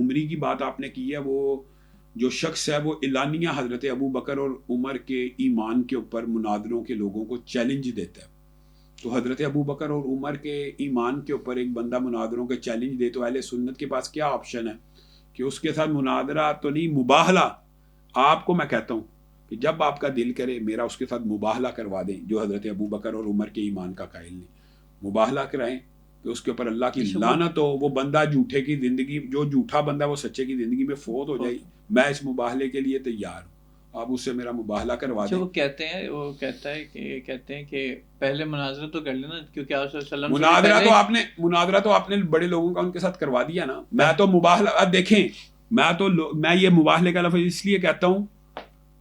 عمری کی بات آپ نے کی ہے، وہ جو شخص ہے وہ اعلانیہ حضرت ابو بکر اور عمر کے ایمان کے اوپر مناظروں کے لوگوں کو چیلنج دیتا ہے، تو حضرت ابو بکر اور عمر کے ایمان کے اوپر ایک بندہ مناظروں کے چیلنج دے تو اہل سنت کے پاس کیا آپشن ہے کہ اس کے ساتھ مناظرہ تو نہیں، مباہلہ. آپ کو میں کہتا ہوں کہ جب آپ کا دل کرے میرا اس کے ساتھ مباہلہ کروا دیں جو حضرت ابو بکر اور عمر کے ایمان کا قائل نہیں، مباہلہ کرائیں کہ اس کے اوپر اللہ کی لعنت ہو، وہ بندہ جھوٹے کی زندگی، جو جھوٹا بندہ وہ سچے کی زندگی میں فوت ہو جائے، میں اس مباہلے کے لیے تیار ہوں، آپ اس سے میرا مباہلہ کروا دیں. وہ کہتے ہیں، وہ کہتا ہے کہ پہلے مناظرہ تو کر لینا، کیونکہ آپ صلی اللہ علیہ وسلم مناظرہ تو آپ نے بڑے لوگوں کا ان کے ساتھ کروا دیا نا. میں تو مباہلہ دیکھیں، میں یہ مباہلے کا لفظ اس لیے کہتا ہوں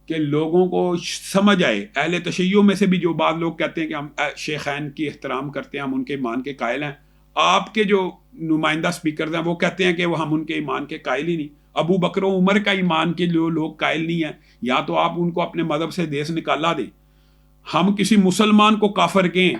کہ لوگوں کو سمجھ آئے. اہل تشیع میں سے بھی جو بعض لوگ کہتے ہیں کہ ہم شیخین کی احترام کرتے ہیں، ہم ان کے ایمان کے قائل ہیں، آپ کے جو نمائندہ سپیکرز ہیں وہ کہتے ہیں کہ وہ ہم ان کے ایمان کے قائل ہی نہیں. ابو بکر و عمر کا ایمان کے جو لوگ قائل نہیں ہیں، یا تو آپ ان کو اپنے مذہب سے دیس نکالا دیں. ہم کسی مسلمان کو کافر کہیں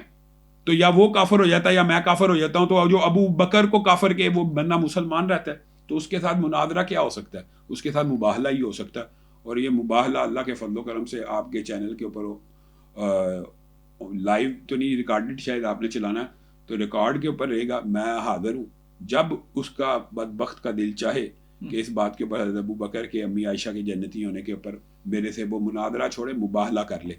تو یا وہ کافر ہو جاتا ہے یا میں کافر ہو جاتا ہوں، تو جو ابو بکر کو کافر کہے وہ بندہ مسلمان رہتا ہے، تو اس کے ساتھ مناظرہ کیا ہو سکتا ہے؟ اس کے ساتھ مباہلہ ہی ہو سکتا ہے. اور یہ مباہلہ اللہ کے فضل و کرم سے آپ کے چینل کے اوپر لائیو تو نہیں، ریکارڈڈ شاید آپ نے چلانا ہے، تو ریکارڈ کے اوپر رہے گا. میں حاضر ہوں جب اس کا بدبخت کا دل چاہے کہ اس بات کے اوپر حضرت ابو بکر کے امی عائشہ کے جنتی ہونے کے اوپر میرے سے وہ مناظرہ چھوڑے، مباہلہ کر لے.